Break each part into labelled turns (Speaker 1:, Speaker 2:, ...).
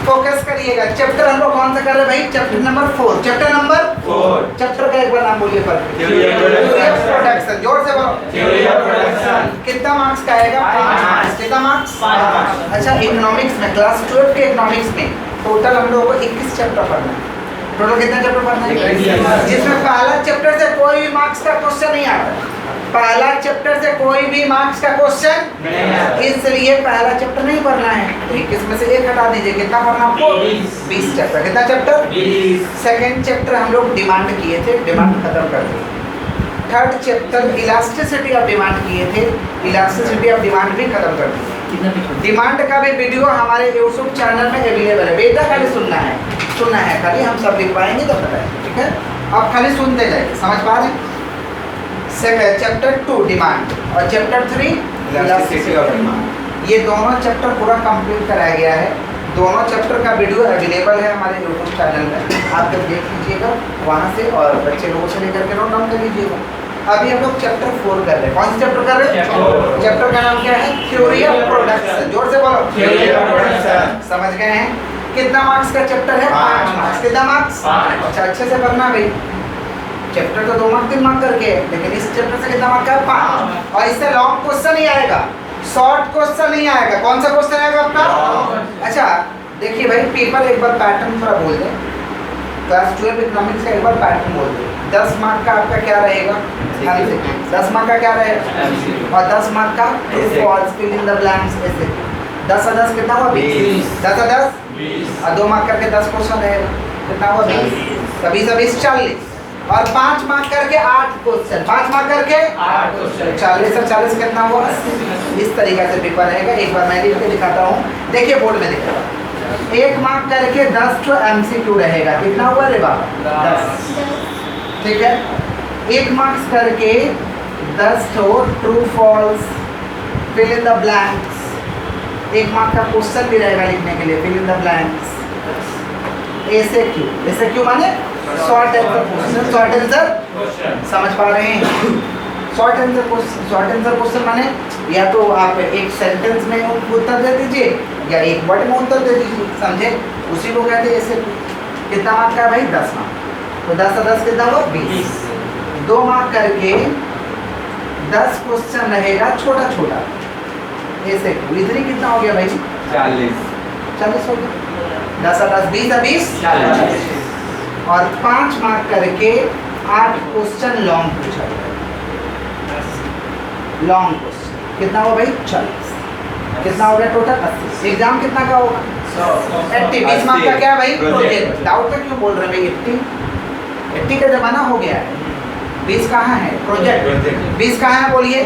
Speaker 1: Focus करिएगा। Chapter हम लोग कौन सा कर रहे हैं भाई? Chapter number 4। Chapter number 4। Chapter का एक बार नाम बोलिए पर।
Speaker 2: Theory of
Speaker 1: production. जोर से बोलो।
Speaker 2: Theory of production.
Speaker 1: कितना मार्क्स का आएगा? 5 मार्क्स। कितना मार्क्स? 5 मार्क्स। अच्छा, इकोनॉमिक्स में क्लास 12 के इकोनॉमिक्स में टोटल हम लोगों को 21 चैप्टर पढ़ना है। टोटल कितना चैप्टर पढ़ना है? जिसमें पहला चैप्टर से कोई भी मार्क्स का क्वेश्चन नहीं आता। पहला चैप्टर से कोई भी मार्क्स का क्वेश्चन नहीं आता, इसलिए पहला चैप्टर नहीं पढ़ना है। तो 21 में से 1 हटा दीजिए। कितना पढ़ना आपको? 20 चैप्टर। कितना चैप्टर? 20। सेकंड चैप्टर हम लोग डिमांड किए थे, डिमांड खत्म कर दिए। Third chapter elasticity of demand किए थे, इलास्टिसिटी ऑफ डिमांड भी खत्म कर दिए। डिमांड का भी वीडियो हमारे यूट्यूब चैनल में अवेलेबल है। बेटा खाली सुनना है खाली, हम सब लिख पाएंगे तो बताएंगे, ठीक है? आप खाली सुनते जाइए, समझ पा रहे हैं? चैप्टर 2 डिमांड और चैप्टर 3 इलास्टिसिटी ऑफ डिमांड, ये दोनों चैप्टर पूरा कंप्लीट कराया गया है। दोनों चैप्टर का वीडियो अवेलेबल है हमारे यूट्यूब चैनल में, आप जब देख लीजिएगा वहाँ से, और बच्चे लोगों से लेकर के नोट डाउन कर लीजिएगा। अभी हम लोग चैप्टर 4 कर रहे हैं। कौन सा चैप्टर कर रहे हैं? चैप्टर का नाम क्या है? Theory of production. जोर से बोलो।
Speaker 2: Theory of production.
Speaker 1: समझ गए हैं? कितना मार्क्स का चैप्टर है? 5 मार्क्स। कितना मार्क्स? 5। अच्छा, अच्छे से पढ़ना भाई। चैप्टर तो 2 मार्क 3 मार्क करके, लेकिन इस चैप्टर से कितना मार्क का? 5। और इससे लॉन्ग क्वेश्चन नहीं आएगा, शॉर्ट क्वेश्चन नहीं आएगा। कौन सा क्वेश्चन आएगा आपका? अच्छा देखिए भाई, पेपर एक बार पैटर्न थोड़ा बोल दें। क्लास 12 इकोनॉमिक्स का एक बार पैटर्न बोल दें। 10 मार्क का आपका क्या रहेगा? 10 मार्क का क्या रहेगा? और 10 मार्क का true false, fill in the blanks, ऐसे 10 और 10 कितना हुआ? 20। 10 और 10 20। और 2 मार्क करके 10 क्वेश्चन रहेगा, कितना हुआ? 20। 20 40। और 5 मार्क करके 8 क्वेश्चन, 5 मार्क करके 8 क्वेश्चन, 40 और 40 कितना हुआ? 80। इस तरीके से पेपर रहेगा। एक बार मैं लिख के दिखाता हूँ, देखिए बोर्ड में दिखा। 1 मार्क करके 10 तो MCQ रहेगा, कितना हुआ रे बाबा? 10। ठीक है। 1 मार्क्स करके 10 तो true false, fill in the blanks. 1 mark का क्वेश्चन भी रहेगा लिखने के लिए, fill in the blanks. ACQ माने short answer question, short answer question, समझ पा रहे हैं? Short answer question, short answer question माने या तो आप एक सेंटेंस में उत्तर दे दीजिए या एक वर्ड में उत्तर दे दीजिए, समझे? उसी को कहते हैं ऐसे। कितना मार्क का है भाई? 10 मार्क। तो 10 और 10 कितना हुआ? 20। 2 मार्क करके 10 क्वेश्चन रहेगा छोटा छोटा, ऐसे इधर ही कितना हो गया भाई? 40 हो गया। 10 और 10 20 और 20 40। और 5 मार्क करके 8 क्वेश्चन लॉन्ग पूछा गया। लॉन्ग क्वेश्चन कितना हुआ भाई? 40। कितना हो गया टोटल? 80। एग्जाम कितना का होगा? 80। 20 मार्क का क्या है भाई? प्रोजेक्ट। डाउट का क्यों बोल रहे हैं भाई? 80 का जमाना हो गया है। 20 कहाँ है? प्रोजेक्ट। 20 कहाँ है बोलिए?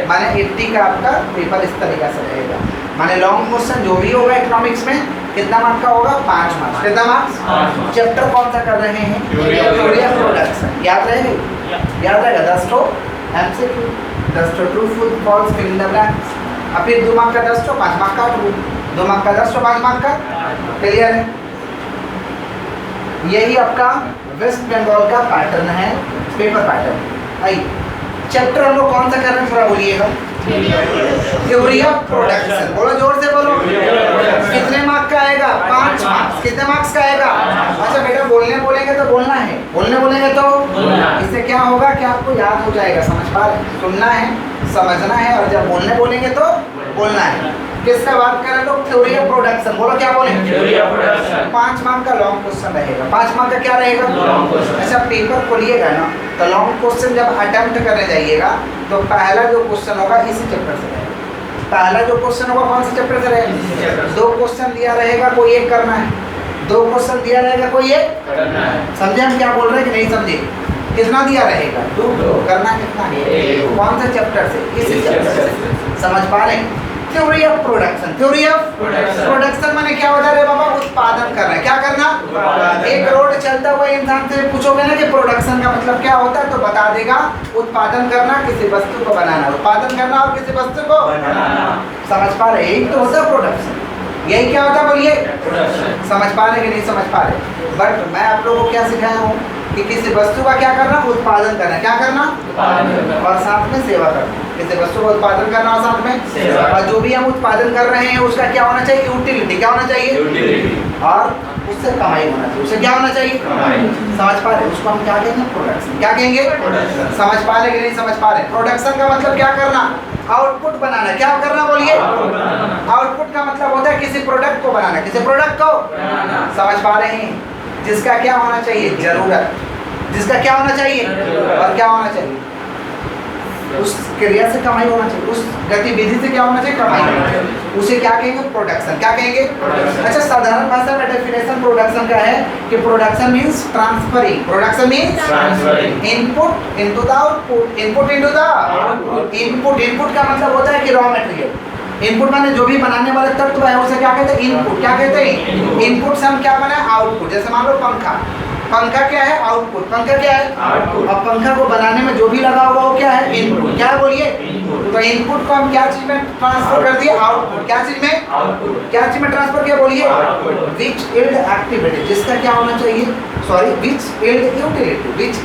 Speaker 1: माने 80 का आपका पेपर इस तरीके से रहेगा। माने लॉन्ग क्वेश्चन जो भी होगा इकोनॉमिक्स में कितना मार्क का होगा? 5 मार्क्स। कितना मार्क्स? चैप्टर कौन सा कर रहे हैं? Theory of production. याद रहेगा? याद रहेगा? 10 तो MCQ, 10 तो true false, fill in the blanks. अब फिर 2 मार्क का 10 तो 5 मार्क का, 2 मार्क का 10 तो 5 मार्क का। क्लियर है? यही आपका वेस्ट बंगाल का पैटर्न है, पेपर पैटर्न। आइए चैप्टर हम लोग कौन सा कर रहे हैं थोड़ा बोलिएगा? Theory of production. बोलो जोर से बोलो। कितने मार्क का आएगा? 5 मार्क्स। कितने मार्क्स का आएगा? अच्छा बेटा बोलने बोलेंगे तो बोलना है, बोलने बोलेंगे तो इससे क्या होगा कि आपको याद हो जाएगा, समझ पा रहे? सुनना है, समझना है, और जब बोलने बोलेंगे तो बोलना है। किसका बात कर रहे लोग? Theory of production. बोलो क्या बोलेंगे?
Speaker 2: Theory of production.
Speaker 1: 5 मार्क का लॉन्ग क्वेश्चन रहेगा। 5 मार्क का क्या रहेगा?
Speaker 2: Long question.
Speaker 1: अच्छा पेपर खोलिएगा ना, तो लॉन्ग क्वेश्चन जब अटेम्प्ट करने जाइएगा तो पहला जो क्वेश्चन होगा इसी चैप्टर से रहेगा। पहला जो क्वेश्चन होगा कौन से चैप्टर से रहेगा? 2 क्वेश्चन दिया रहेगा, कोई एक करना है। 2 क्वेश्चन दिया रहेगा, कोई एक
Speaker 2: करना है।
Speaker 1: समझे हम क्या बोल रहे हैं कि नहीं समझे? कितना दिया रहेगा? 2। करना कितना है? कौन से चैप्टर से? इसी चैप्टर से। समझ पा रहे हैं? Theory of production. Theory of production माने क्या होता है बाबा? उत्पादन करना है। क्या करना? एक रोड चलता हुआ इंसान से पूछोगे ना कि प्रोडक्शन का मतलब क्या होता है, तो बता देगा उत्पादन करना, किसी वस्तु को बनाना। उत्पादन करना और किसी वस्तु को बनाना। समझ पा रहे? यही तो होता है प्रोडक्शन। यही क्या होता है बोलिए?
Speaker 2: प्रोडक्शन।
Speaker 1: समझ पा रहे कि नहीं समझ पा रहे? बट मैं आप लोगों को क्या सिखाया हूँ कि किसी वस्तु का क्या करना, उत्पादन करना, क्या करना और साथ में सेवा करना। किसी वस्तु का उत्पादन करना और साथ में
Speaker 2: सेवा।
Speaker 1: और जो भी हम उत्पादन कर रहे हैं उसका क्या होना चाहिए? यूटिलिटी। क्या होना चाहिए?
Speaker 2: यूटिलिटी।
Speaker 1: और उससे कमाई होना चाहिए। उससे क्या होना चाहिए?
Speaker 2: कमाई।
Speaker 1: समझ पा रहे? उसको हम क्या कहेंगे? प्रोडक्शन। क्या कहेंगे?
Speaker 2: प्रोडक्शन।
Speaker 1: समझ पा रहे कि नहीं समझ पा रहे? प्रोडक्शन का मतलब क्या करना? आउटपुट बनाना। क्या करना बोलिए? आउटपुट का मतलब होता है किसी प्रोडक्ट को बनाना। किसी प्रोडक्ट को समझ पा रहे हैं? जिसका क्या होना चाहिए? जरूरत। जिसका क्या होना चाहिए और क्या होना चाहिए? उस क्रिया से कमाई होना चाहिए। उस गतिविधि से क्या होना चाहिए? कमाई होना चाहिए। उसे क्या कहेंगे? प्रोडक्शन। क्या कहेंगे?
Speaker 2: प्रोडक्शन।
Speaker 1: अच्छा, साधारण भाषा में डेफिनेशन प्रोडक्शन का है कि production means transferring. Production means
Speaker 2: transferring
Speaker 1: input into the output. Input into the
Speaker 2: output.
Speaker 1: Input का मतलब होता है कि रॉ मटेरियल। इनपुट माने जो भी बनाने वाले तत्व है उसे क्या कहते हैं? इनपुट। क्या कहते हैं?
Speaker 2: Input।
Speaker 1: इनपुट से हम क्या बनाए? आउटपुट। जैसे मान लो पंखा। पंखा क्या है? आउटपुट। पंखा क्या है?
Speaker 2: आउटपुट।
Speaker 1: अब पंखा को बनाने में जो भी लगा हुआ वो क्या है? इनपुट। क्या है बोलिए?
Speaker 2: इनपुट।
Speaker 1: तो इनपुट को हम क्या चीज में ट्रांसफर कर दिए? आउटपुट। क्या चीज में?
Speaker 2: आउटपुट।
Speaker 1: क्या चीज में ट्रांसफर किया बोलिए?
Speaker 2: आउटपुट।
Speaker 1: विच इल्ड एक्टिविटी। जिसका क्या होना चाहिए? सॉरी, विच इल्ड यूटिलिटी। विच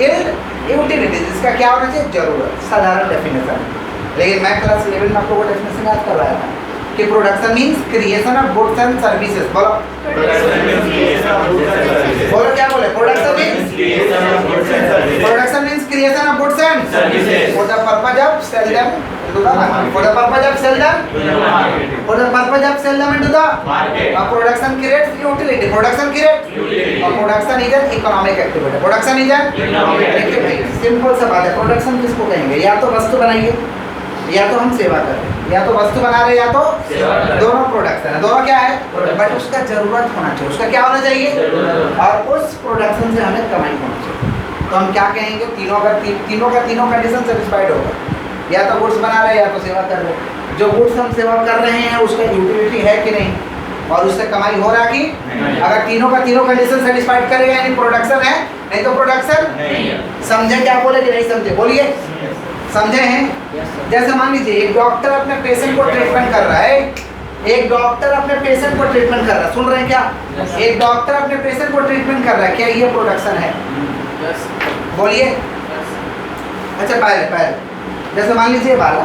Speaker 1: इल्ड यूटिलिटी, जिसका क्या होना चाहिए? जरूरत। साधारण डेफिनेशन है। लेकिन मैं क्लास 11 में आप लोगों को डेफिनेशन याद करवाया था कि production means creation of goods and services. बोलो
Speaker 2: production means creation of goods and services.
Speaker 1: बोलो क्या बोले? Production means
Speaker 2: creation of goods and services.
Speaker 1: Production means creation of goods and
Speaker 2: Services.
Speaker 1: for the purpose of sell them into the market. For the purpose of sell them
Speaker 2: To the market.
Speaker 1: for the purpose of sell them into the
Speaker 2: Market.
Speaker 1: production creates utility. Production creates
Speaker 2: Utility.
Speaker 1: production is an economic activity. Production is an
Speaker 2: Economic
Speaker 1: देखिए भाई, simple सा बात है। Production किसको कहेंगे? या तो वस्तु बनाइए या तो हम सेवा कर रहे हैं। या तो वस्तु बना रहे हैं या तो
Speaker 2: सेवा कर रहे हैं।
Speaker 1: दोनों प्रोडक्शन है। दोनों क्या है?
Speaker 2: Production.
Speaker 1: बट उसका जरूरत होना चाहिए। उसका क्या होना चाहिए?
Speaker 2: जरूरत।
Speaker 1: और उस प्रोडक्शन से हमें कमाई होना चाहिए। तो हम क्या कहेंगे? तीनों कंडीशन सेटिस्फाइड होगा। या तो गुड्स बना रहे हैं या तो सेवा कर रहे हैं। जो गुड्स हम सेवा कर रहे हैं उसका यूटिलिटी है कि नहीं और उससे कमाई हो रहा कि
Speaker 2: नहीं।
Speaker 1: अगर तीनों कंडीशन सेटिस्फाइड करेगा यानी प्रोडक्शन है, नहीं तो प्रोडक्शन
Speaker 2: नहीं है।
Speaker 1: समझे? क्या बोले कि नहीं समझे? बोलिए। समझे हैं? जैसे मान लीजिए एक डॉक्टर अपने पेशेंट को ट्रीटमेंट कर रहा है। एक डॉक्टर अपने पेशेंट को ट्रीटमेंट कर रहा है। सुन रहे हैं क्या? एक डॉक्टर अपने पेशेंट को ट्रीटमेंट कर रहा है। क्या ये प्रोडक्शन है? बोलिए। अच्छा, पहले जैसे मान लीजिए बाला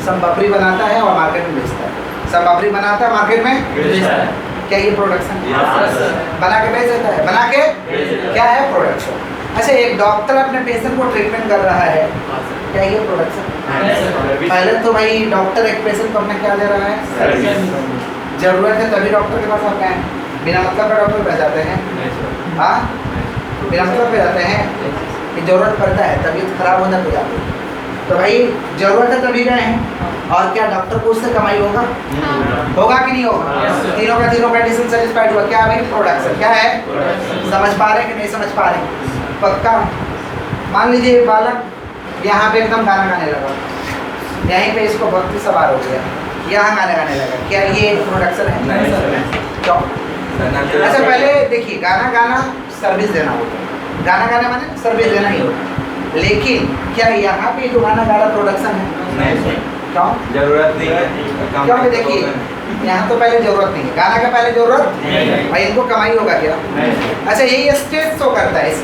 Speaker 1: संपापड़ी बनाता है और मार्केट में बेचता है। संपापड़ी बनाता है मार्केट में
Speaker 2: बेचता है।
Speaker 1: क्या ये प्रोडक्शन है?
Speaker 2: Yes, sir.
Speaker 1: बना के बेच देता है। बना के
Speaker 2: बेच देता है।
Speaker 1: क्या है? प्रोडक्शन। अच्छा, एक डॉक्टर अपने पेशेंट को ट्रीटमेंट कर रहा है। क्या ये प्रोडक्शन? पहले तो भाई डॉक्टर एक पेशेंट को अपने क्या दे रहा है? जरूरत है तभी डॉक्टर के पास आते हैं। बिना मतलब का डॉक्टर पे जाते हैं। हाँ, बिना मतलब पे जाते हैं कि जरूरत पड़ता है, तबीयत खराब होने पे जाते हैं। तो भाई जरूरत है तभी गए हैं। और क्या डॉक्टर को उससे कमाई होगा? होगा कि नहीं होगा?
Speaker 2: Yes, sir.
Speaker 1: तीनों कंडीशन सेटिस्फाइड हुआ। क्या भाई? प्रोडक्शन। क्या है? समझ पा रहे हैं कि नहीं समझ पा रहे हैं? पक्का। मान लीजिए एक बालक यहाँ पे एकदम गाना गाने लगा। यहीं पे इसको भक्ति सवार हो गया, यहाँ गाने गाने लगा। क्या ये प्रोडक्शन है?
Speaker 2: नहीं, sir.
Speaker 1: क्यों? अच्छा, पहले देखिए, गाना गाना सर्विस देना होता है। गाना गाना माने सर्विस देना ही होता है। लेकिन क्या यहाँ पे जो गाना गा रहा प्रोडक्शन है?
Speaker 2: नहीं सर।
Speaker 1: क्यों?
Speaker 2: जरूरत नहीं है।
Speaker 1: क्योंकि देखिए यहाँ तो पहले जरूरत नहीं है। गाना का पहले जरूरत
Speaker 2: नहीं है।
Speaker 1: भाई इनको कमाई होगा क्या?
Speaker 2: नहीं सर।
Speaker 1: अच्छा, यही स्टेज शो करता है।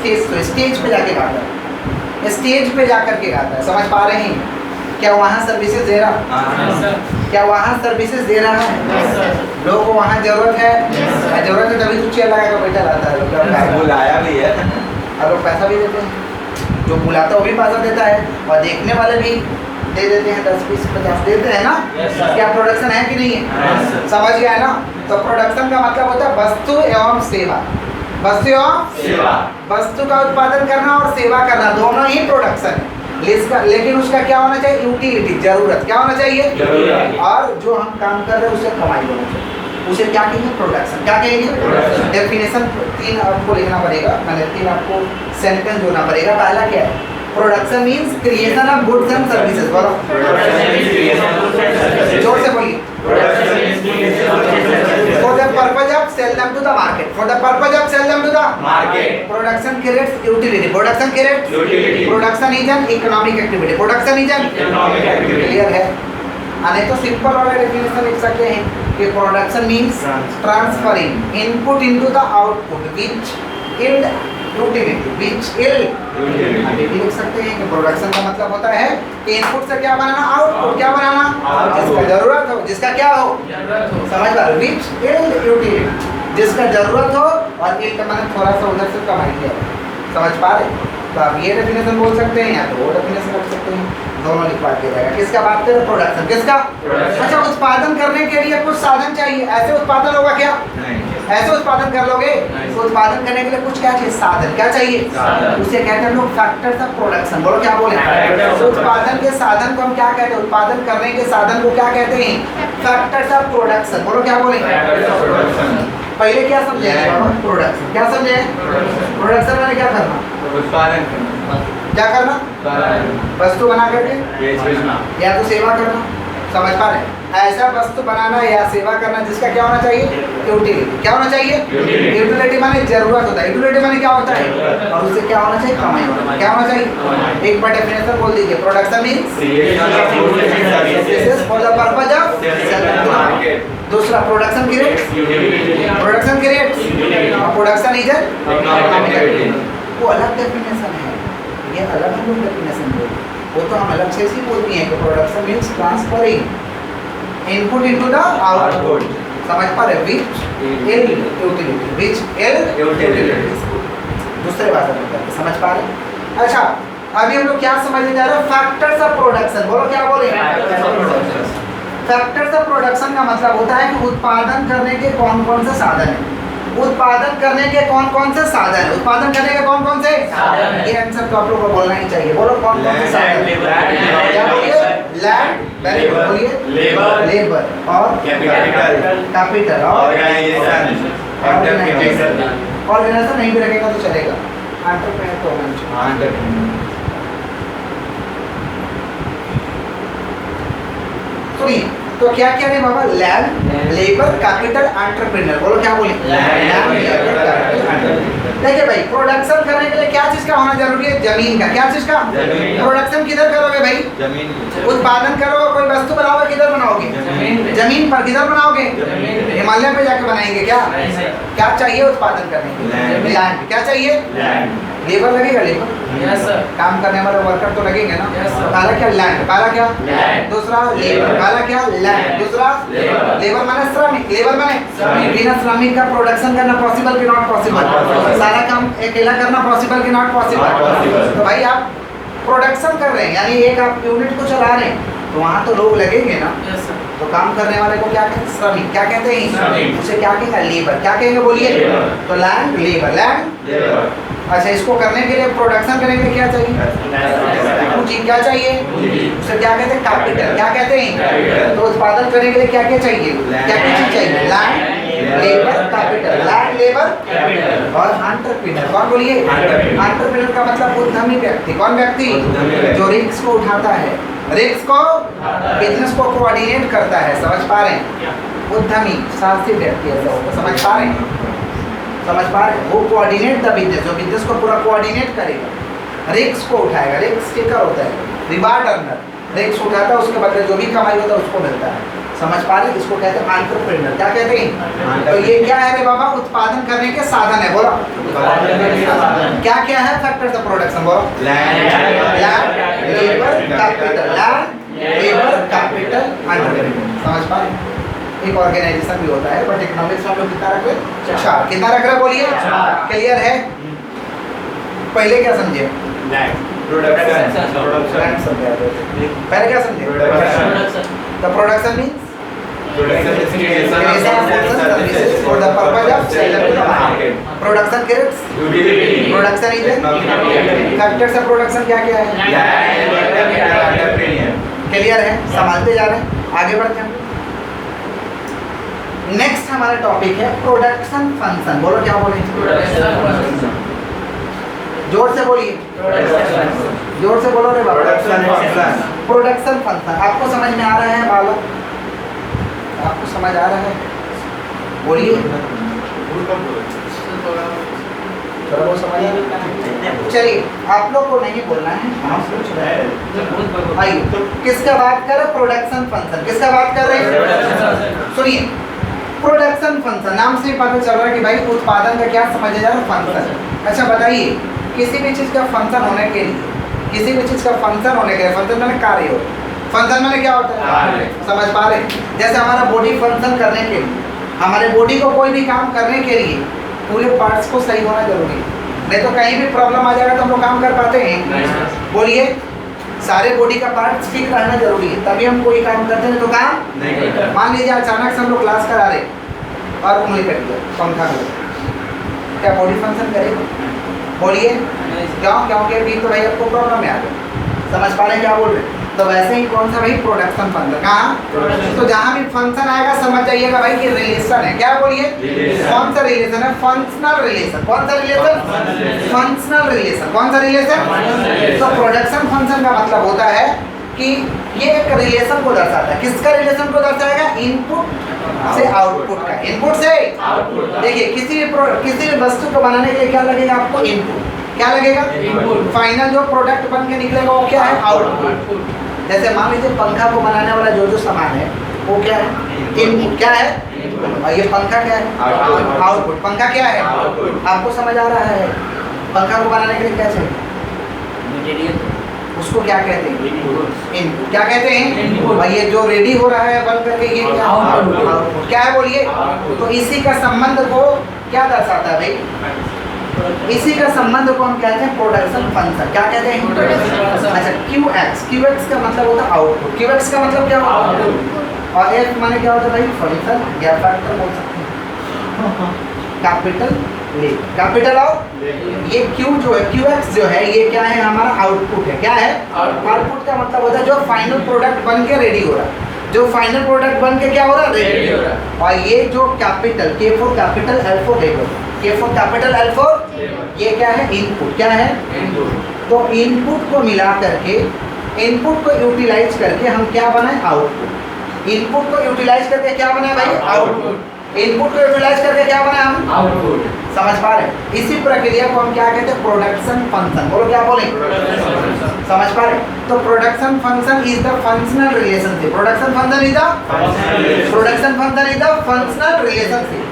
Speaker 1: स्टेज पे जाके गाता है। स्टेज पे जा करके गाता है। समझ पा रहे हैं? क्या वहाँ सर्विसेज दे रहा? क्या वहाँ सर्विसेज दे रहा है? लोगों को वहाँ जरूरत है। जरूरत है तभी तो चेयर लगा कर बैठा रहता है। लोग क्या गाएगा?
Speaker 2: बुलाया भी है।
Speaker 1: और लोग पैसा भी देते हैं। जो बुलाता है वो भी पैसा देता है और देखने वाले भी दे देते हैं। 10 20 50 देते हैं ना।
Speaker 2: Yes, sir.
Speaker 1: क्या प्रोडक्शन है कि नहीं है?
Speaker 2: Yes, sir.
Speaker 1: समझ गया है ना? तो प्रोडक्शन का मतलब होता है वस्तु एवं सेवा। वस्तु एवं
Speaker 2: सेवा।
Speaker 1: वस्तु का उत्पादन करना और सेवा करना दोनों ही प्रोडक्शन है। लेकिन उसका क्या होना चाहिए? यूटिलिटी, जरूरत। क्या होना चाहिए?
Speaker 2: जरूरत।
Speaker 1: और जो हम काम कर रहे हैं उससे कमाई होना चाहिए। उसे क्या कहेंगे? प्रोडक्शन। क्या कहेंगे?
Speaker 2: Production.
Speaker 1: डेफिनेशन 3 आपको लिखना पड़ेगा। मैंने 3 आपको सेंटेंस जोड़ना पड़ेगा। पहला क्या है? Production means creation of goods and services. बोलो जोर से बोलिए। For the purpose of sell them to the market. For the purpose of sell them to the
Speaker 2: Market.
Speaker 1: Production creates utility. Production creates
Speaker 2: Utility.
Speaker 1: Production is an economic activity. Production is an
Speaker 2: Economic activity.
Speaker 1: Clear है? नहीं तो simple वाला definition लिख सकते हैं कि production means transferring input into the output which yield utility which yield अभी भी लिख सकते हैं कि प्रोडक्शन का मतलब होता है कि इनपुट से क्या बनाना, आउटपुट क्या बनाना, जिसका जरूरत हो, जिसका क्या हो, समझ पा रहे हो, विच yield यूटिलिटी, जिसका जरूरत हो, और yield मैंने थोड़ा सा उधर से कमाई किया, समझ पा रहे। तो आप ये डेफिनेशन बोल सकते हैं या तो वो डेफिनेशन रख सकते हैं, दोनों लिखवा के जाएगा। किसका बात करें, प्रोडक्शन, किसका, अच्छा उत्पादन करने के लिए कुछ साधन चाहिए, ऐसे उत्पादन होगा क्या, ऐसे उत्पादन कर लोगे, तो उत्पादन करने के लिए कुछ क्या चाहिए, साधन, क्या चाहिए, उसे कहते हैं लोग फैक्टर्स ऑफ प्रोडक्शन, बोलो क्या बोले, उत्पादन के साधन को हम क्या कहते हैं, उत्पादन करने के साधन को क्या कहते हैं, फैक्टर्स ऑफ प्रोडक्शन, बोलो क्या बोले। पहले क्या समझे बाबा, प्रोडक्शन, क्या समझे, प्रोडक्शन मैंने क्या करना,
Speaker 2: उत्पादन करना,
Speaker 1: क्या करना, वस्तु बना करके या तो सेवा करना, समझ पा रहे, ऐसा वस्तु बनाना या सेवा करना जिसका क्या होना चाहिए, यूटिलिटी, क्या होना चाहिए, यूटिलिटी माने जरूरत होता है, यूटिलिटी माने क्या होता है, और उससे क्या होना चाहिए, कमाई होना, क्या होना चाहिए, एक बार डेफिनेशन बोल दीजिए, production means for the purpose of, दूसरा प्रोडक्शन क्रिएट्स, प्रोडक्शन क्रिएट्स, और प्रोडक्शन इज वो अलग डेफिनेशन है, ये अलग हम लोग डेफिनेशन बोलते हैं, वो तो हम अलग से ही बोलती हैं कि production means transferring input into the output, समझ पा रहे, विच yield यूटिलिटी, विच yield यूटिलिटी, दूसरे भाषा में करके समझ पा रहे। अच्छा अभी हम लोग क्या समझने जा रहे हैं, फैक्टर्स ऑफ प्रोडक्शन, बोलो क्या बोले, फैक्टर्स ऑफ प्रोडक्शन का मतलब होता है कि उत्पादन करने के कौन कौन से साधन हैं, उत्पादन करने के कौन कौन से साधन है, उत्पादन करने के कौन कौन से साधन, ये आंसर तो आप लोगों को बोलना ही चाहिए, बोलो कौन कौन से साधन, क्या बोलिए, लैंड, बोलिए लेबर और कैपिटल और ऑर्गेनाइजेशन, नहीं भी रखेगा तो चलेगा, एंटरप्रेन्योर तो होना चाहिए। सुनिए तो क्या क्या है बाबा, लैंड, लेबर, कैपिटल, एंटरप्रेन्योर, बोलो क्या बोले, लैंड, लेबर, कैपिटल। देखिए भाई प्रोडक्शन करने के लिए क्या चीज का होना जरूरी है, जमीन का, क्या चीज का, प्रोडक्शन किधर करोगे भाई, जमीन, उत्पादन करोगे, कोई वस्तु बनाओगे किधर बनाओगे, जमीन पर, किधर बनाओगे, हिमालय पे जाके बनाएंगे, क्या क्या चाहिए उत्पादन करने के लिए, लैंड, क्या चाहिए, लेबर लगेगा, लेबर, यस सर, काम करने वाले वर्कर तो लगेंगे ना, पहला क्या लैंड, पहला क्या लैंड, दूसरा लेबर, पहला क्या लैंड, दूसरा लेबर माने श्रमिक, लेबर माने बिना श्रमिक का प्रोडक्शन करना पॉसिबल कि नॉट पॉसिबल, सारा काम अकेला करना पॉसिबल कि नॉट पॉसिबल, तो भाई आप प्रोडक्शन कर रहे हैं यानी एक आप यूनिट को चला रहे हैं तो वहाँ तो लोग लगेंगे ना, तो काम करने वाले को क्या कहते हैं, श्रमिक, क्या कहते हैं, उसे क्या कहेंगे, लेबर, क्या कहेंगे बोलिए, तो लैंड, लेबर, लैंड, अच्छा इसको करने के लिए, प्रोडक्शन करने के लिए क्या चाहिए, पूंजी, क्या चाहिए, उसे क्या कहते हैं, कैपिटल, क्या कहते हैं, तो उत्पादन करने के लिए क्या क्या चाहिए, क्या क्या चीज चाहिए, land, labour, capital, land, labour और एंटरप्रेन्योर, कौन बोलिए, एंटरप्रेन्योर का मतलब उद्यमी व्यक्ति, कौन व्यक्ति, जो रिस्क को उठाता है, रिस्क को, बिजनेस को कोऑर्डिनेट करता है, समझ पा रहे हैं, उद्यमी साहसी व्यक्ति ऐसा होगा, समझ पा रहे हैं, समझ पा रहे हैं, वो कोऑर्डिनेट द बिजनेस, जो बिजनेस को पूरा कोऑर्डिनेट करेगा, रिस्क को उठाएगा, रिस्क टेकर होता है, रिवार्ड अर्नर, रिस्क उठाता है उसके बदले जो भी कमाई होता है उसको मिलता है, समझ पा रहे हैं, इसको कहते हैं एंटरप्रेन्योर, क्या कहते हैं, तो ये क्या है रे बाबा, उत्पादन करने के साधन है, बोलो क्या क्या है, फैक्टर्स ऑफ प्रोडक्शन, बोलो land, labour, capital, land, labour, capital, entrepreneur, समझ पा रहे हैं। एक ऑर्गेनाइजेशन भी होता है बट इकोनॉमिक्स में हम लोग कितना रख रहे हैं, 4, कितना रख रहे हैं बोलिए, क्लियर है, पहले क्या समझे, प्रोडक्शन समझे, पहले क्या समझे, the production means for the purpose of production creates production is factors of production क्या क्या है, क्लियर है, संभालते जा रहे हैं, आगे बढ़ते हैं। नेक्स्ट हमारा टॉपिक है प्रोडक्शन फंक्शन, बोलो क्या बोले, जोर से बोलिए, जोर से बोलो रे बाबा, प्रोडक्शन फंक्शन आपको समझ में आ रहा है बालक, आपको समझ आ रहा है, बोलिए, चलो वो समझ चलिए, आप लोग को नहीं बोलना है, आइए किसका बात कर रहे, प्रोडक्शन फंक्शन, किसका बात कर रहे हैं, सुनिए प्रोडक्शन फंक्शन, नाम से ही पता चल रहा है कि भाई उत्पादन का क्या समझा जा रहा है, फंक्शन। अच्छा बताइए, किसी भी चीज़ का फंक्शन होने के लिए, किसी भी चीज़ का फंक्शन होने के लिए, फंक्शन मैंने कार्य हो, फंक्शन मैंने क्या होता है, समझ पा रहे? जैसे हमारा बॉडी फंक्शन करने के लिए, हमारे बॉडी को कोई भी काम करने के लिए पूरे पार्ट्स को सही होना जरूरी है, नहीं तो कहीं भी प्रॉब्लम आ जाएगा तो हम लोग काम कर पाते हैं? बोलिए, सारे बॉडी का पार्ट्स ठीक रहना जरूरी है, तभी हम कोई काम करते हैं, तो काम नहीं करते। मान लीजिए अचानक से हम लोग क्लास करा रहे और उंगली कट गया, पंखा में, क्या बॉडी फंक्शन करेगा? बोलिए क्यों? क्योंकि अभी तो भाई आपको प्रॉब्लम है, आ गया, समझ पा रहे हैं क्या बोल रहे हैं? तो वैसे ही कौन सा भाई, प्रोडक्शन फंक्शन। कहाँ? तो जहाँ भी फंक्शन आएगा समझ जाइएगा भाई कि रिलेशन है। क्या बोलिए? कौन सा रिलेशन है? Functional relation. कौन सा रिलेशन? Functional relation. कौन सा रिलेशन? तो प्रोडक्शन फंक्शन का मतलब होता है कि ये एक रिलेशन को दर्शाता है। किसका रिलेशन को दर्शाएगा? इनपुट से आउटपुट का। इनपुट से आउटपुट। देखिए किसी भी वस्तु को बनाने के लिए क्या लगेगा आपको? इनपुट। क्या लगेगा? फाइनल जो प्रोडक्ट बन के निकलेगा वो क्या है? आउटपुट। जैसे मान लीजिए पंखा को बनाने वाला जो सामान है वो क्या है? इनपुट। क्या है? और ये पंखा क्या है? आउटपुट। पंखा क्या है? आपको समझ आ रहा है? पंखा को बनाने के लिए क्या चाहिए? उसको क्या कहते हैं? इनपुट। क्या कहते हैं? और ये जो रेडी हो रहा है बन करके ये क्या? आउटपुट। क्या है बोलिए? तो इसी का संबंध को क्या दर्शाता है भाई? इसी का संबंध को हम कहते हैं प्रोडक्शन फंक्शन। क्या कहते हैं? अच्छा QX। QX का मतलब होता है आउटपुट। QX का मतलब क्या होता है? और F माने क्या होता है भाई? फंक्शन या फैक्टर बोल सकते हैं। कैपिटल ले, कैपिटल आउट। ये Q जो है, QX जो है ये क्या है? हमारा आउटपुट है। क्या है? आउटपुट का मतलब होता है जो फाइनल प्रोडक्ट बन के रेडी हो रहा है। जो फाइनल प्रोडक्ट बन के क्या हो रहा है? रेडी हो रहा है। और ये जो capital K for capital, L for labour, K for capital, L for, ये क्या है? इनपुट। क्या है? इनपुट। तो इनपुट को मिला करके, इनपुट को यूटिलाइज करके हम क्या बनाए? आउटपुट। इनपुट को यूटिलाइज करके क्या बनाए भाई? आउटपुट। इनपुट को यूटिलाइज करके क्या बनाए हम? आउटपुट। समझ पा रहे हैं? इसी प्रक्रिया को हम क्या कहते हैं? Production function. बोलो क्या बोले? समझ पा रहे? तो production function is the functional relationship. Production function is the production function is the functional relationship.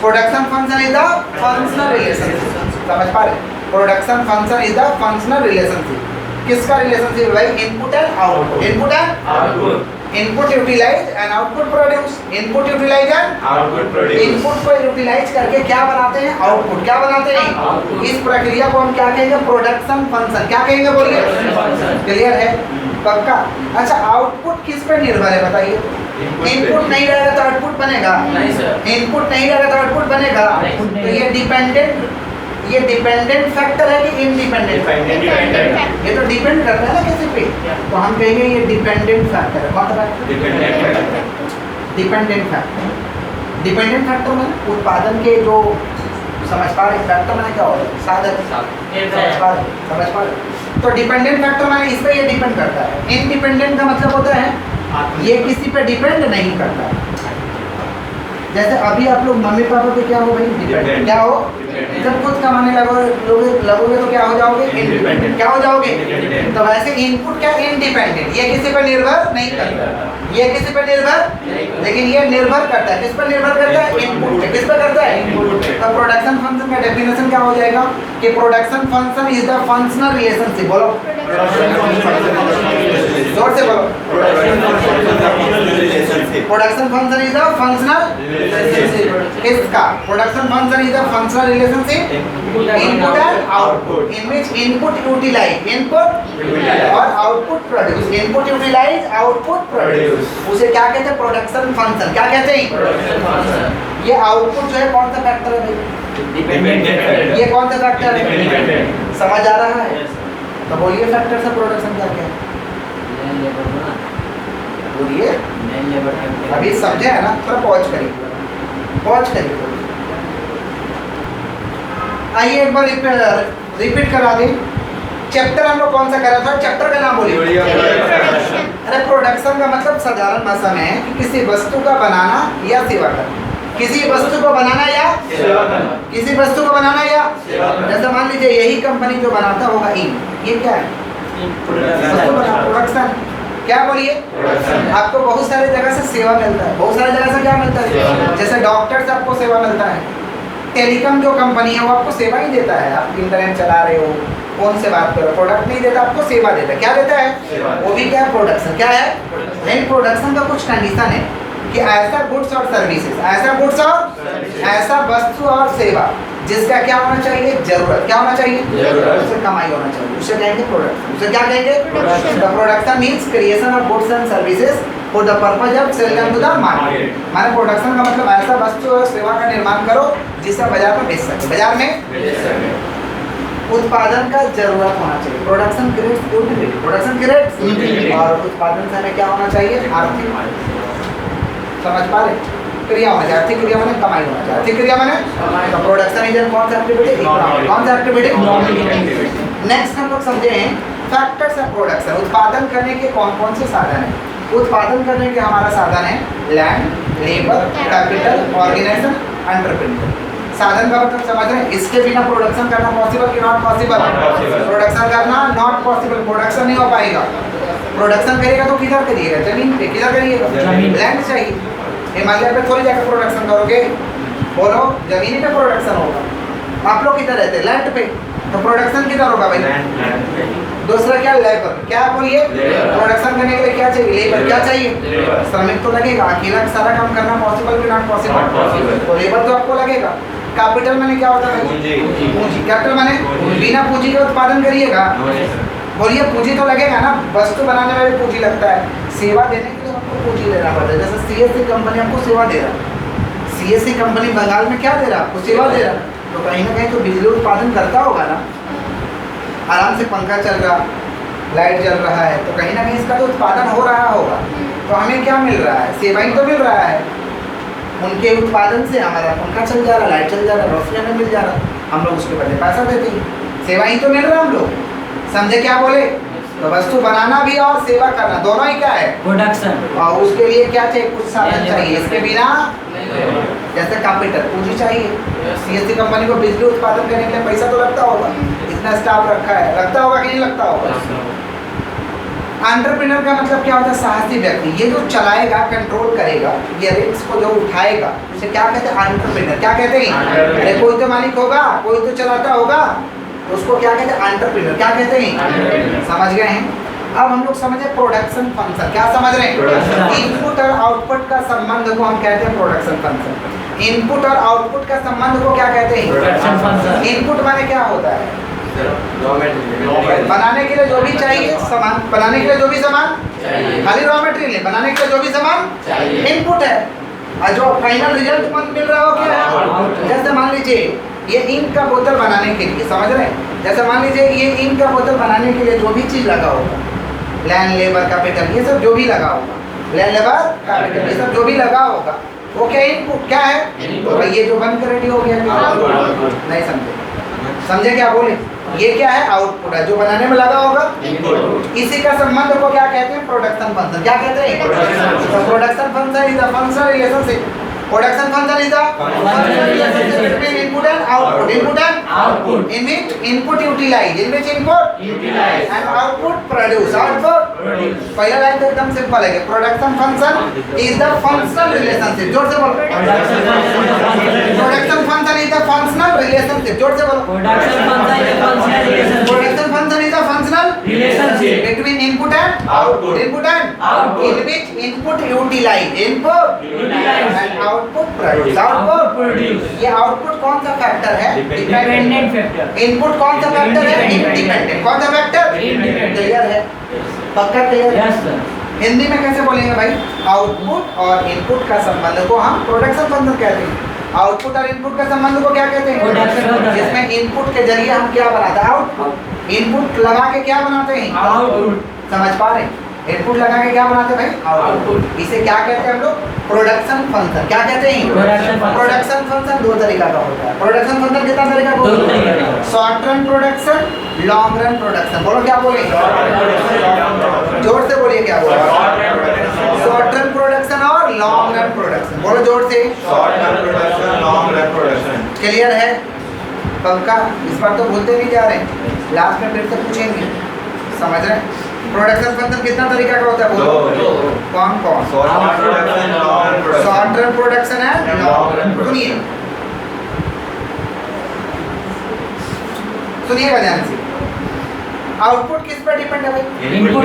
Speaker 1: Production function is the functional relationship. समझ पा रहे? Production function is the functional relationship. किसका रिलेशनशिप भाई? Input and output. Input and output. Input utilize and output produce. Input utilize and output produce. Input को utilize करके क्या बनाते हैं? आउटपुट। क्या बनाते हैं? इस प्रक्रिया को हम क्या कहेंगे? Production function. क्या कहेंगे बोलिए? क्लियर है? पक्का? अच्छा आउटपुट किस पर निर्भर है बताइए? इनपुट नहीं रहेगा तो आउटपुट बनेगा? नहीं सर। इनपुट नहीं रहेगा तो आउटपुट बनेगा? तो ये डिपेंडेंट फैक्टर है कि इंडिपेंडेंट? ये तो डिपेंड करता है ना किसी पे, तो हम कहेंगे ये डिपेंडेंट फैक्टर है। कौन सा factor? Dependent factor. Dependent factor में उत्पादन के जो, समझ पा रहे? फैक्टर में क्या होता है? साधन। समझ पा रहे? तो डिपेंडेंट फैक्टर में इस पर ये डिपेंड करता है। इंडिपेंडेंट का मतलब होता है ये किसी पे डिपेंड नहीं करता। जैसे अभी आप लोग मम्मी पापा पे क्या हो भाई? डिपेंडेंट। क्या हो? जब खुद कमाने लगोगे तो क्या हो जाओगे? इंडिपेंडेंट। क्या हो जाओगे? तो वैसे इनपुट क्या? इंडिपेंडेंट। ये किसी पर निर्भर नहीं करता। ये किसी पर निर्भर, लेकिन ये निर्भर करता है। किस पर निर्भर करता है? इनपुट पे। किस पर करता है? इनपुट पे। तो प्रोडक्शन फंक्शन का डेफिनेशन क्या हो जाएगा कि production function is the functional relationship. बोलो जोर से बोलो। Production function is the functional relationship. किसका? Production function is the functional relationship input and output, in which input utilize, input और output produce. Input utilize, output produce, उसे क्या कहते हैं? Production function. क्या कहते हैं? ये आउटपुट जो है कौन सा फैक्टर है भाई? डिपेंडेंट। ये कौन सा फैक्टर है? डिपेंडेंट। समझ आ रहा है? तो बोलिए फैक्टर से प्रोडक्शन क्या क्या है? बोलिए। अभी समझे है ना? थोड़ा पॉज करिए। आइए एक बार रिपीट करा दें। चैप्टर हम लोग कौन सा करा था? चैप्टर का नाम बोलिए। अरे प्रोडक्शन का मतलब साधारण भाषा में है कि किसी वस्तु का बनाना या सेवा करना। किसी वस्तु को बनाना या सेवा करना। किसी वस्तु को बनाना या सेवा करना। जैसे मान लीजिए यही कंपनी जो बनाता होगा ये क्या है? प्रोडक्शन। क्या बोलिए? आपको बहुत सारे जगह से सेवा मिलता है। बहुत सारे जगह से क्या मिलता है? जैसे डॉक्टर से आपको सेवा मिलता है, टेलीकॉम जो कंपनी है वो आपको सेवा ही देता है। आप इंटरनेट चला रहे हो, फोन से बात करो, प्रोडक्ट नहीं देता, आपको सेवा देता है। क्या देता है? वो भी क्या है? प्रोडक्शन। क्या है? नहीं, प्रोडक्शन का कुछ कंडीशन है कि ऐसा गुड्स और सर्विसेज, ऐसा गुड्स और ऐसा वस्तु और सेवा जिसका क्या होना चाहिए? जरूरत। क्या होना चाहिए?
Speaker 2: जरूरत।
Speaker 1: उससे कमाई होना चाहिए, उसे कहेंगे प्रोडक्शन। उसे क्या कहेंगे? The production means creation of goods and services for the purpose of selling to the market. माने प्रोडक्शन का मतलब ऐसा वस्तु और सेवा का निर्माण करो जिसे बाजार में बेच सके। बाजार में उत्पादन का जरूरत होना चाहिए। Production creates utility, production creates, और उत्पादन से हमें क्या होना चाहिए? आर्थिक। समझ पा रहे? क्रिया होना चाहिए, आर्थिक क्रिया माने कमाई होना चाहिए। आर्थिक क्रिया माने तो प्रोडक्शन इज कौन सा एक्टिविटी? इकोनॉमिक। कौन सा एक्टिविटी? नेक्स्ट हम लोग समझे हैं फैक्टर्स ऑफ प्रोडक्शन। उत्पादन करने के कौन कौन से साधन हैं? उत्पादन करने के हमारा साधन है land, labour, capital, organisation, entrepreneur. साधन का मतलब समझ रहे हैं? इसके बिना प्रोडक्शन करना पॉसिबल कि नॉट पॉसिबल? प्रोडक्शन करना नॉट पॉसिबल, प्रोडक्शन नहीं हो पाएगा। प्रोडक्शन करेगा तो किधर करिएगा? जमीन पे। किधर करिएगा? लैंड चाहिए। हिमालय पे थोड़ी जाकर प्रोडक्शन करोगे, बोलो जमीन पे प्रोडक्शन होगा। आप लोग किधर रहते हैं? लैंड पे, तो प्रोडक्शन किधर होगा भाई? दूसरा क्या? लेबर। क्या बोलिए? प्रोडक्शन करने के लिए क्या चाहिए? लेबर। क्या चाहिए? श्रमिक तो लगेगा। अकेला सारा काम करना पॉसिबल कि नॉट पॉसिबल? तो लेबर तो आपको लगेगा। कैपिटल माने क्या होता है? पूंजी। कैपिटल माने बिना पूंजी के उत्पादन करिएगा, बोलिए पूंजी तो लगेगा ना। वस्तु बनाने में भी पूंजी लगता है, सेवा देने के लिए आपको पूंजी देना पड़ता है। जैसे सीएससी कंपनी आपको सेवा दे रहा, सीएससी कंपनी बंगाल में क्या दे रहा? आपको सेवा दे रहा, तो कहीं ना कहीं तो बिजली उत्पादन करता होगा ना। आराम से पंखा चल रहा, लाइट जल रहा है, तो कहीं ना कहीं इसका तो उत्पादन हो रहा होगा। तो हमें क्या मिल रहा है? सेवाएं तो मिल रहा है। उनके उत्पादन से हमारा पंखा चल जा रहा, लाइट चल जा रहा, रोशनी हमें मिल जा रहा, हम लोग उसके बदले पैसा देते हैं। सेवाएं तो मिल रहा हम लोग। समझे क्या बोले? तो वस्तु बनाना भी और सेवा करना दोनों ही क्या है? प्रोडक्शन। और उसके लिए क्या चाहिए? कुछ साधन चाहिए। इसके बिना जैसे कैपिटल, पूंजी चाहिए। सीएससी कंपनी को बिजली उत्पादन करने के लिए पैसा तो लगता होगा, इतना स्टाफ रखा है, लगता होगा कि नहीं लगता होगा? एंटरप्रेन्योर का मतलब क्या होता है? साहसी व्यक्ति। ये जो चलाएगा, कंट्रोल करेगा, ये रिस्क को जो उठाएगा, उसे क्या कहते हैं? एंटरप्रेन्योर। क्या कहते हैं? अरे कोई तो मालिक होगा, कोई तो चलाता होगा, तो उसको क्या कहते हैं? एंटरप्रेन्योर। क्या कहते हैं? समझ गए हैं? अब हम लोग समझे प्रोडक्शन फंक्शन। क्या समझ रहे हैं? इनपुट और आउटपुट का संबंध को हम कहते हैं प्रोडक्शन फंक्शन। इनपुट और आउटपुट का संबंध को क्या कहते हैं? Production function. इनपुट माने क्या होता है? बनाने के लिए जो भी चाहिए सामान, बनाने के लिए जो भी सामान, खाली रॉ मटेरियल, बनाने के लिए जो भी सामान इनपुट है, और जो फाइनल रिजल्ट मिल रहा हो क्या है? जैसे मान लीजिए ये इंक का बोतल बनाने के लिए, समझ रहे हैं? जैसे मान लीजिए ये इंक का बोतल बनाने के लिए जो भी चीज़ लगा होगा, लैंड, लेबर, कैपिटल, ये सब जो भी लगा होगा, लैंड, लेबर, कैपिटल, ये सब जो भी लगा होगा, वो क्या इनपुट? क्या है? तो भाई ये जो बन कर रेडी हो गया, नहीं समझे? समझे क्या बोले? ये क्या है? आउटपुट है, जो बनाने में लगा होगा इनपुट। इसी का संबंध को क्या कहते हैं? Production function. क्या कहते हैं? Production function is the functional relationship. Production function is the functional relationship between input and output. Input and output, in which input utilize, in which input utilize and output produce, output produce। पहला line तो एकदम simple है कि production function is the functional relationship. जोर से बोलो। Production function is the functional relationship. जोर से बोलो। Production function is the functional relationship between input and output. Input and output, in which input utilize, input utilize and output produce, output produce। ये output कौन सा factor है? Dependent factor. Input कौन सा factor है? इंडिपेंडेंट। कौन सा factor? Independent. Clear है? पक्का क्लियर? Yes sir. हिंदी में कैसे बोलेंगे भाई? आउटपुट और इनपुट का संबंध को हम प्रोडक्शन फंक्शन कहते हैं। आउटपुट और इनपुट का संबंध को क्या कहते हैं? प्रोडक्शन। जिसमें इनपुट के जरिए हम क्या बनाते हैं? आउटपुट। इनपुट लगा के क्या बनाते हैं? आउटपुट। समझ पा रहे हैं? इनपुट लगा के क्या बनाते हैं भाई? आउटपुट। इसे क्या कहते हैं हम लोग? Production function. क्या कहते हैं? प्रोडक्शन फंक्शन दो तरीका का होता है। प्रोडक्शन फंक्शन कितना तरीका का होता है? Short run production, long run production. बोलो क्या बोलेंगे? जोर से बोलिए क्या बोले? शॉर्ट रन प्रोडक्शन और लॉन्ग रन प्रोडक्शन। बोलो जोर से।
Speaker 2: Short run production, long run production.
Speaker 1: Clear है? पक्का? इस बार तो भूलते नहीं जा रहे, लास्ट में फिर से पूछेंगे। समझ रहे हैं? प्रोडक्शन फंक्शन कितना तरीका का होता है बोलो?
Speaker 2: दो।
Speaker 1: कौन कौन?
Speaker 2: Short run production, long run production.
Speaker 1: Short run production है,
Speaker 2: Long run
Speaker 1: सुनिए सुनिएगा ध्यान से। आउटपुट किस पर डिपेंड है भाई?
Speaker 3: इनपुट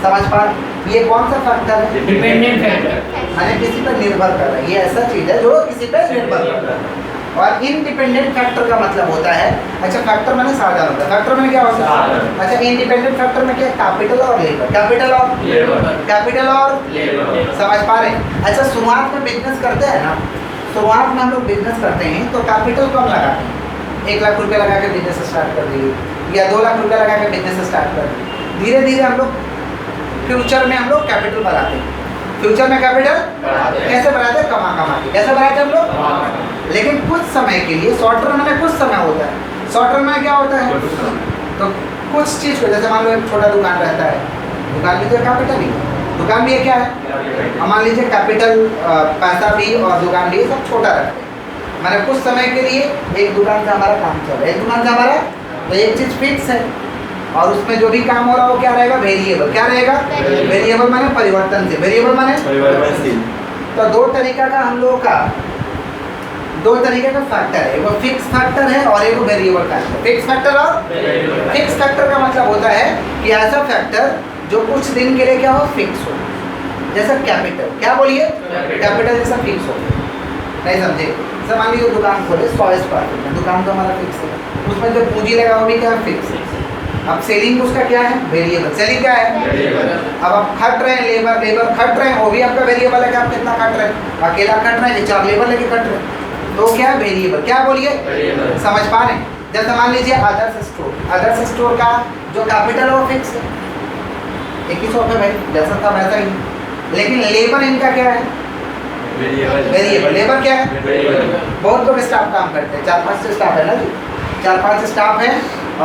Speaker 1: समझ पा रहे? ये कौन सा फैक्टर है?
Speaker 3: डिपेंडेंट फैक्टर
Speaker 1: यानी किसी पर निर्भर कर रहा है। ये ऐसा चीज है जो किसी पर निर्भर कर रहा है। और इंडिपेंडेंट फैक्टर का मतलब होता है, अच्छा फैक्टर मैंने साधारण होता है, फैक्टर में क्या होता है?
Speaker 3: साधारण।
Speaker 1: अच्छा इंडिपेंडेंट फैक्टर में क्या? कैपिटल और लेबर, कैपिटल और कैपिटल और समझ पा रहे हैं? अच्छा शुरुआत में बिजनेस करते हैं ना, शुरुआत में हम लोग बिजनेस करते हैं तो कैपिटल कम लगाते हैं, 1 लाख रुपया लगा के बिजनेस स्टार्ट कर दिए या 2 लाख रुपया लगा के बिजनेस स्टार्ट कर दिए। धीरे धीरे हम लोग फ्यूचर में हम लोग कैपिटल बढ़ाते हैं। फ्यूचर में कैपिटल कैसे बढ़ाते हैं? कमा कमा के। कैसे बढ़ाते हैं हम लोग? लेकिन कुछ समय के लिए, शॉर्ट रन में कुछ समय होता है। शॉर्ट रन में क्या होता है? तो कुछ चीज़ को, जैसे मान लो एक छोटा दुकान रहता है, दुकान भी तो कैपिटल ही है, दुकान भी है क्या है? मान लीजिए कैपिटल, पैसा भी और दुकान भी सब छोटा रहता है। मैंने कुछ समय के लिए एक दुकान से हमारा काम चल रहा है, एक दुकान से हमारा, तो एक चीज़ फिक्स है और उसमें जो भी काम हो रहा है वो क्या रहेगा? वेरिएबल। क्या रहेगा? वेरिएबल माने परिवर्तनशील। वेरिएबल माने
Speaker 2: परिवर्तनशील।
Speaker 1: तो दो तरीका का हम लोगों का, दो तरीके का फैक्टर है, वो फिक्स फैक्टर है और एक वेरिएबल फैक्टर। फिक्स फैक्टर और फिक्स फैक्टर का मतलब होता है कि ऐसा फैक्टर जो कुछ दिन के लिए क्या हो? फिक्स हो। जैसा कैपिटल, क्या बोलिए? कैपिटल जैसा फिक्स हो। नहीं समझे? जैसे मान लीजिए दुकान खोले 100 स्क्वायर फीट में, दुकान तो हमारा फिक्स है, उसमें जो पूंजी लगा वो भी क्या है? फिक्स है। अब सेलिंग उसका क्या है? वेरिएबल। सेलिंग क्या है? अब आप खट रहे हैं, लेबर खट रहे हैं, वो भी आपका वेरिएबल है कि आप कितना खट रहे हैं। अकेला खट रहे हैं, 4 लेबर लेके खट रहे हैं, तो क्या है? वेरिएबल। क्या बोलिए? समझ पा रहे हैं? जैसे मान लीजिए आदर्श स्टोर, आदर्श स्टोर का जो कैपिटल है वो फिक्स है, एक ही शॉप है भाई, जैसा था वैसा ही, लेकिन लेबर इनका क्या है? वेरिएबल। लेबर क्या है? बहुत लोग स्टाफ काम करते हैं, 4-5 स्टाफ है ना जी, 4-5 स्टाफ है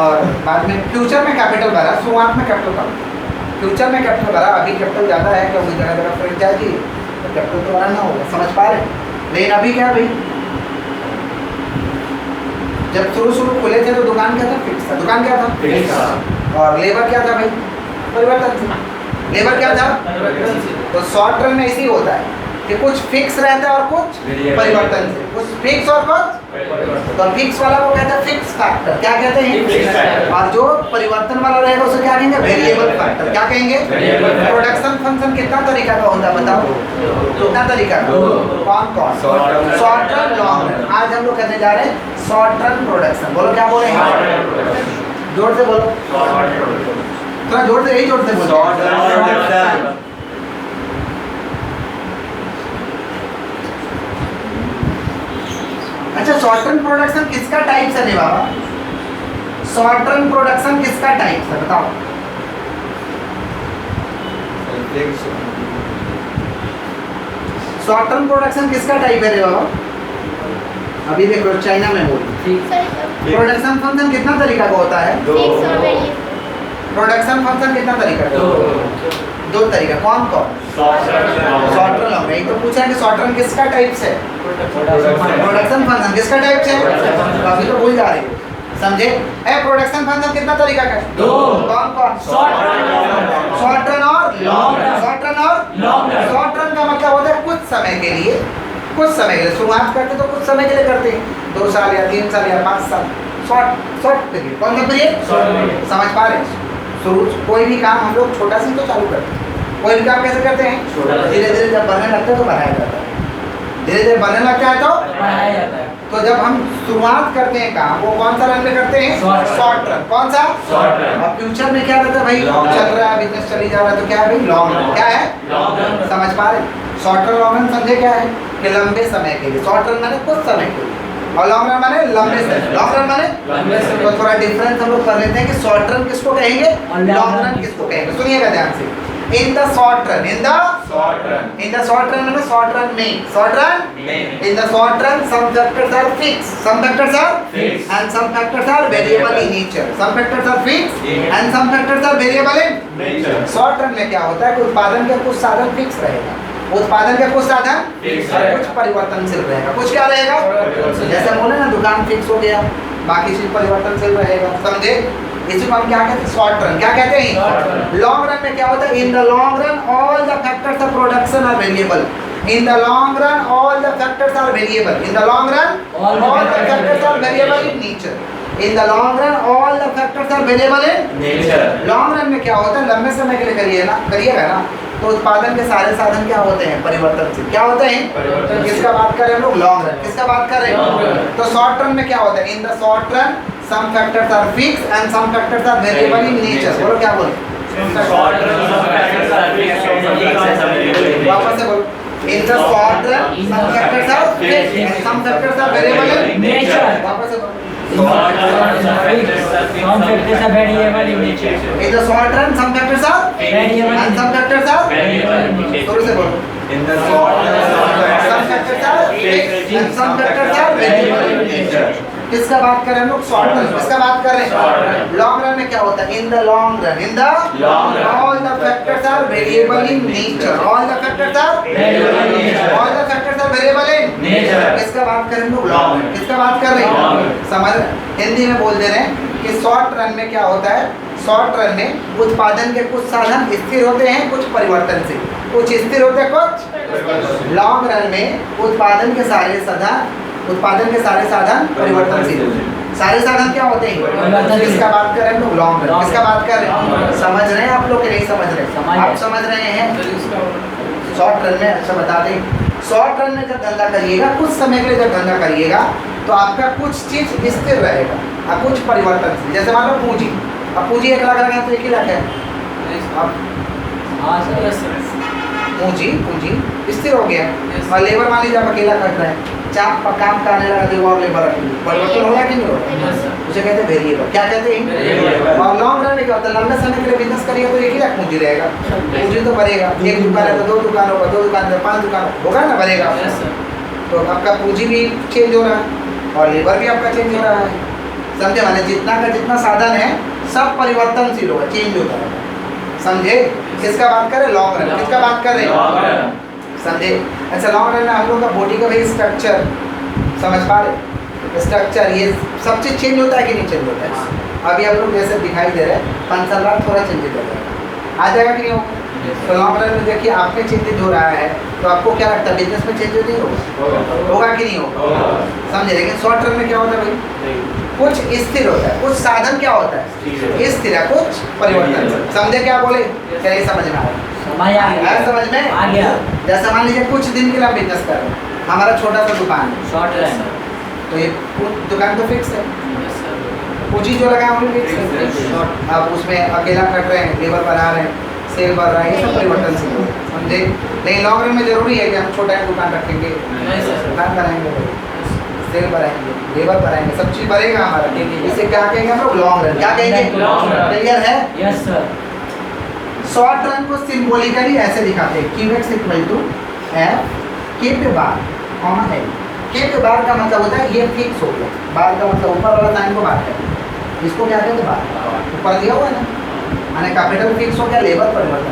Speaker 1: और बाद में फ्यूचर में कैपिटल बढ़ा, शुरुआत में कैपिटल कम, फ्यूचर में कैपिटल बढ़ा, अभी कैपिटल ज़्यादा है क्योंकि जगह जगह फ्रेंचाइजी है तो कैपिटल तो बढ़ाना होगा। समझ पा रहे हैं? लेकिन अभी क्या भाई, जब शुरू खुले थे तो दुकान क्या था? फिक्स था। दुकान क्या था? और लेबर क्या था भाई? परिवर्तन। लेबर क्या था? तो शॉर्ट रन में इसी होता है कि कुछ फिक्स रहता है और कुछ परिवर्तन से, कुछ फिक्स और कुछ तो फिक्स वाला को कहते हैं फिक्स फैक्टर। क्या कहते हैं? और जो परिवर्तन वाला रहेगा उसे क्या कहेंगे? Variable factor. क्या कहेंगे? प्रोडक्शन फंक्शन कितना तरीका का होता है बताओ? कितना तरीका का? कौन कौन? Short run, long run. आज हम लोग करने जा रहे हैं शॉर्ट रन प्रोडक्शन। बोलो क्या बोले? जोर से बोलो, थोड़ा जोर से, यही जोर से बोलो।
Speaker 2: Short run production.
Speaker 1: अच्छा शॉर्ट रन प्रोडक्शन किसका टाइप है? नहीं बाबा, शॉर्ट रन प्रोडक्शन किसका टाइप है बताओ? शॉर्ट रन प्रोडक्शन किसका टाइप है रे बाबा? अभी देखो चाइना में बोल, प्रोडक्शन फंक्शन कितना तरीका का होता है? प्रोडक्शन फंक्शन कितना तरीका का? दो तरीका। कौन कौन? Short run. यही तो पूछा है कि शॉर्ट रन किसका टाइप से? प्रोडक्शन फंक्शन किसका टाइप से? अभी तो भूल जा रहे हो, समझे? प्रोडक्शन फंक्शन कितना तरीका का?
Speaker 3: दो।
Speaker 1: कौन कौन? शॉर्ट रन और लॉन्ग रन। शॉर्ट रन और लॉन्ग रन। शॉर्ट रन का मतलब होता है कुछ समय के लिए, कुछ समय के लिए शुरुआत करते तो कुछ समय के लिए करते हैं, 2 साल या 3 साल या 5 साल। Short period. कौन सा पीरियड? समझ पा रहे हैं? शुरू कोई भी काम हम लोग छोटा से तो चालू करते हैं, कोई भी काम कैसे करते हैं? धीरे धीरे जब बढ़ने लगता है तो बढ़ाया जाता है, धीरे धीरे बढ़ने लगता है तो जब हम शुरुआत करते हैं काम वो कौन सा रन में करते हैं? Short run. कौन सा? Short run. और फ्यूचर में क्या रहता है भाई? चल रहा है बिजनेस, चली जा रहा है तो क्या है भाई? Long run. क्या है? समझ पा रहे? शॉर्ट रन, लॉन्ग रन समझे क्या है? कि लंबे समय के लिए। शॉर्ट रन माने कुछ समय के लिए और लॉन्ग रन माने लंबे समय। लॉन्ग रन माने तो थोड़ा डिफरेंस हम लोग कर लेते हैं कि शॉर्ट रन किसको कहेंगे, लॉन्ग रन किसको कहेंगे। सुनिएगा ध्यान से। In the short run, in the short run में short run में in the short run some factors are fixed, some factors are fixed and some factors are variable in nature. Some factors are fixed and some factors are variable in nature. Short run में क्या होता है कि उत्पादन के कुछ साधन fix रहेगा, उत्पादन के कुछ साधन कुछ परिवर्तनशील रहेगा। कुछ क्या रहेगा? जैसे बोले ना दुकान फिक्स हो गया, बाकी चीज परिवर्तनशील रहेगा। समझे? इसी को हम क्या कहते हैं, शॉर्ट रन। क्या कहते हैं, लॉन्ग रन में क्या होता है, in the long run all the factors of production are variable. In the long run all the factors are variable. In the long run all the factors are variable in nature. In the long run all the factors are variable in
Speaker 2: nature.
Speaker 1: Long run में क्या होता है, लंबे समय के लिए करिएगा ना, तो उत्पादन के सारे साधन क्या होते हैं, परिवर्तनशील। क्या होते हैं,
Speaker 2: परिवर्तनशील।
Speaker 1: किसका बात कर रहे हैं हम लोग, लॉन्ग रन। किसका बात कर रहे हैं, तो शॉर्ट रन में क्या होता है, in the short run some factors are fix and some factors are variable in nature. बोलो क्या बोलो, वापस से बोलो, in the short run some factors are fix and some factors are variable in nature. वापस से बोलो,
Speaker 3: Some factors are variable in nature.
Speaker 1: in the short run some factors are
Speaker 3: Variable
Speaker 1: and some factors are शुरू से बोलो,
Speaker 2: In the short run,
Speaker 1: some factors are fixed and some factors are variable in nature। किसका बात कर रहे हैं हम लोग, शॉर्ट रन। किसका बात कर रहे हैं, लॉन्ग रन में क्या होता है, in the long run, in the all the factors are variable in nature. All the factors are
Speaker 3: Variable in nature.
Speaker 1: All the factors are variable in
Speaker 2: nature.
Speaker 1: किसका बात कर रहे हैं हम लोग, लॉन्ग रन। किसका बात कर रहे हैं, समझ हिंदी में बोल दे रहे हैं कि शॉर्ट रन में क्या होता है, शॉर्ट रन में उत्पादन के कुछ साधन स्थिर होते हैं, कुछ परिवर्तनशील। कुछ स्थिर होते हैं, कुछ लॉन्ग रन में उत्पादन के सारे साधन परिवर्तनशील। सारे साधन क्या होते हैं,
Speaker 3: परिवर्तनशील।
Speaker 1: किसका बात कर रहे हैं हम लोग, लॉन्ग रन। किसका बात कर रहे हैं, समझ रहे हैं आप लोग कि नहीं समझ रहे, आप समझ रहे हैं। शॉर्ट रन में अच्छा बता दें, शॉर्ट रन में जब धंधा करिएगा, कुछ समय के लिए जब धंधा करिएगा, तो आपका कुछ चीज स्थिर रहेगा और कुछ परिवर्तनशील। जैसे मान लो पूंजी, अब पूंजी 1 लाख लगा तो 1 ही लाख है। अब
Speaker 3: हाँ सर।
Speaker 1: पूंजी स्थिर हो गया और लेबर मान लीजिए आप अकेला कर रहे हैं, चाप काम करने लगा तो और लेबर परिवर्तन होगा कि नहीं होगा, उसे कहते हैं वेरिएबल। क्या कहते हैं,
Speaker 2: Variable।
Speaker 1: और लॉन्ग रन में क्या होता है, लंबे समय के लिए बिजनेस करिएगा तो 1 ही लाख पूंजी रहेगा। पूंजी तो बढ़ेगा, 1 दुकान है तो 2 दुकान होगा, 2 दुकान है 5 दुकान होगा ना, बढ़ेगा। तो आपका पूंजी भी चेंज हो रहा है और लेबर भी आपका चेंज हो रहा है। समझे, माने जितना का जितना साधन है सब परिवर्तनशील होगा, चेंज होता है। समझे, किसका बात कर रहे हैं, लॉन्ग रन। किसका बात कर रहे हैं, समझे। अच्छा, लॉन्ग रन में हम लोग का बॉडी का भी स्ट्रक्चर समझ पा रहे, स्ट्रक्चर ये सब चीज़ चेंज होता है कि नहीं चेंज होता है। अभी आप लोग जैसे दिखाई दे रहे हैं 5 साल बाद थोड़ा चेंजेज हो जाएगा, आ जाएगा कि नहीं होगा। तो लॉन्ग रन में देखिए आपके चेंजेज हो रहा है, तो आपको क्या लगता है बिजनेस में चेंज नहीं होगा, होगा कि नहीं होगा, समझे। लेकिन शॉर्ट रन में क्या होता है भाई, कुछ स्थिर होता है, कुछ साधन क्या होता है स्थिर है, कुछ परिवर्तन। समझे क्या बोले, क्या ये समझ में आया,
Speaker 3: समझ आ गया,
Speaker 1: समझ में
Speaker 3: आ गया।
Speaker 1: जैसे मान लीजिए कुछ दिन के लिए हम बिजनेस कर रहे हैं, हमारा छोटा सा दुकान है,
Speaker 3: शॉर्ट रन।
Speaker 1: तो ये दुकान तो फिक्स है, पूंजी जो लगा हम फिक्स है। अब उसमें अकेला कर रहे हैं, लेबर बढ़ा रहे हैं, सेल बढ़ रहा है, ये सब परिवर्तनशील है, समझे। लेकिन लॉन्ग रन में जरूरी है कि हम छोटा दुकान रखेंगे, दुकान बनाएंगे, सेल बढ़ाएंगे, लेबर बढ़ाएंगे, सब चीज़ बढ़ेगा हमारा। इसे क्या कहेंगे हम लोग, लॉन्ग रन। क्या कहेंगे, क्लियर है।
Speaker 3: Yes sir.
Speaker 1: शॉर्ट रन को सिंबॉलिकली ऐसे दिखाते हैं, QX equal to F K पे बार कॉमा है। K पे बार का मतलब होता है ये फिक्स हो गया, बार का मतलब ऊपर वाला साइन को बार है, इसको क्या कहते हैं बार, ऊपर दिया हुआ है ना, माने कैपिटल फिक्स हो गया, लेबर परिवर्तन